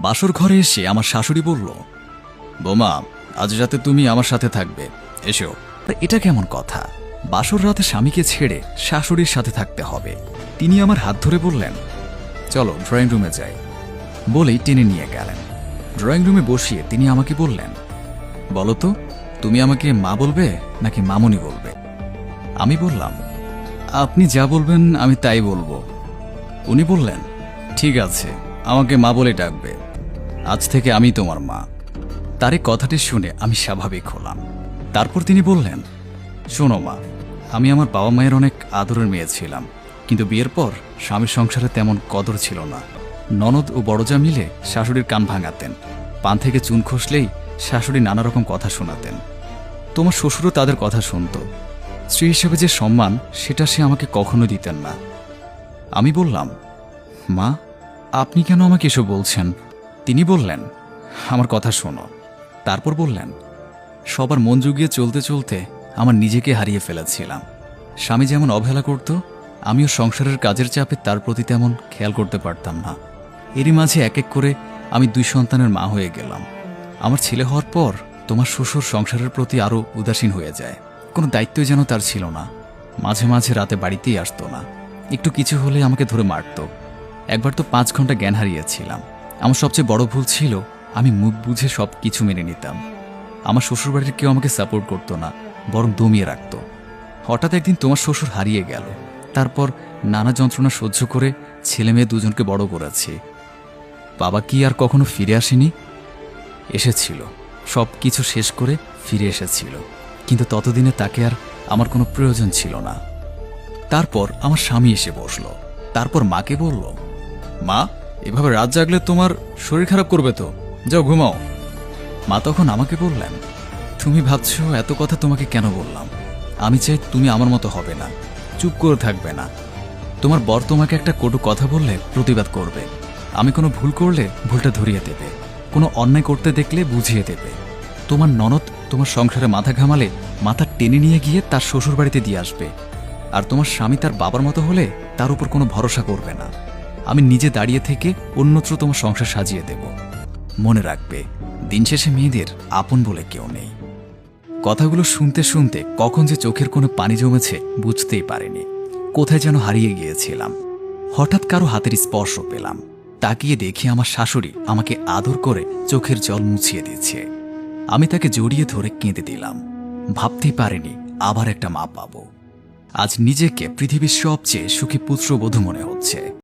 বাসর ঘরে এসে আমার শাশুড়ি বলল, বোমা, আজ রাতে তুমি আমার সাথে থাকবে, এসো। এটা কেমন কথা? বাসর রাতে স্বামীকে ছেড়ে শাশুড়ির সাথে থাকতে হবে? তিনি আমার হাত ধরে বললেন, চলো ড্রয়িং রুমে যাই, বলেই টেনে নিয়ে গেলেন। ড্রয়িং রুমে বসিয়ে তিনি আমাকে বললেন, বলো তো, তুমি আমাকে মা বলবে নাকি মামুনি বলবে? আমি বললাম, আপনি যা বলবেন আমি তাই বলবো। উনি বললেন, ঠিক আছে, আমাকে মা বলে ডাকবে, আজ থেকে আমি তোমার মা। তার এই কথাটি শুনে আমি স্বাভাবিক হলাম। তারপর তিনি বললেন, শোনো মা, আমি আমার বাবা মায়ের অনেক আদরের মেয়ে ছিলাম, কিন্তু বিয়ের পর স্বামীর সংসারে তেমন কদর ছিল না। ননদ ও বড়জা মিলে শাশুড়ির কান ভাঙাতেন, পান থেকে চুন খসলেই শাশুড়ি নানা রকম কথা শোনাতেন। তোমার শ্বশুরও তাদের কথা শুনত। স্ত্রী হিসেবে যে সম্মান, সেটা সে আমাকে কখনো দিতেন না। আমি বললাম, মা, আপনি কেন আমাকে এসব বলছেন? তিনি বললেন, আমার কথা শোনো। তারপর বললেন, সবার মন জুগিয়ে চলতে চলতে আমার নিজেকে হারিয়ে ফেলেছিলাম। স্বামী যেমন অবহেলা করত, আমিও সংসারের কাজের চাপে তার প্রতি তেমন খেয়াল করতে পারতাম না। এরই মাঝে এক এক করে আমি 2 সন্তানের মা হয়ে গেলাম। আমার ছেলে হওয়ার পর তোমার শ্বশুর সংসারের প্রতি আরও উদাসীন হয়ে যায়। কোনো দায়িত্বই যেন তার ছিল না। মাঝে মাঝে রাতে বাড়িতেই আসতো না, একটু কিছু হলে আমাকে ধরে মারত। একবার তো 5 ঘন্টা জ্ঞান হারিয়েছিলাম। আমার সবচেয়ে বড় ভুল ছিল, আমি মুখ বুঝে সব কিছু মেনে নিতাম। আমার শ্বশুরবাড়ির কেউ আমাকে সাপোর্ট করতো না, বরং দমিয়ে রাখত। হঠাৎ একদিন তোমার শ্বশুর হারিয়ে গেল। তারপর নানা যন্ত্রণা সহ্য করে ছেলে মেয়ে দুজনকে বড় করেছি। বাবা কি আর কখনো ফিরে আসেনি? এসেছিল, সব কিছু শেষ করে ফিরে এসেছিল, কিন্তু ততদিনে তাকে আর আমার কোনো প্রয়োজন ছিল না। তারপর আমার স্বামী এসে বসলো। তারপর মাকে বলল, মা, এভাবে রাত জাগলে তোমার শরীর খারাপ করবে তো, যাও ঘুমাও। মা তখন আমাকে বললেন, তুমি ভাবছো এত কথা তোমাকে কেন বললাম? আমি চাই তুমি আমার মতো হবে না, চুপ করে থাকবে না। তোমার বর তোমাকে একটা কটু কথা বললে প্রতিবাদ করবে। আমি কোনো ভুল করলে ভুলটা ধরিয়ে দেবে, কোনো অন্যায় করতে দেখলে বুঝিয়ে দেবে। তোমার ননদ তোমার সংসারে মাথা ঘামালে মাথা টেনে নিয়ে গিয়ে তার শ্বশুর বাড়িতে দিয়ে আসবে। আর তোমার স্বামী তার বাবার মতো হলে তার উপর কোনো ভরসা করবে না। আমি নিজে দাঁড়িয়ে থেকে অন্যত্র তোমার সংসার সাজিয়ে দেব। মনে রাখবে, দিন শেষে মেয়েদের আপন বলে কেউ নেই। কথাগুলো শুনতে শুনতে কখন যে চোখের কোনো পানি জমেছে বুঝতেই পারিনি। কোথায় যেন হারিয়ে গিয়েছিলাম। হঠাৎ কারো হাতের স্পর্শ পেলাম। তাকিয়ে দেখি আমার শাশুড়ি আমাকে আদর করে চোখের জল মুছিয়ে দিচ্ছে। আমি তাকে জড়িয়ে ধরে কেঁদে দিলাম। ভাবতেই পারিনি আবার একটা মা পাবো। আজ নিজেকে পৃথিবীর সবচেয়ে সুখী পুত্রবধূ মনে হচ্ছে।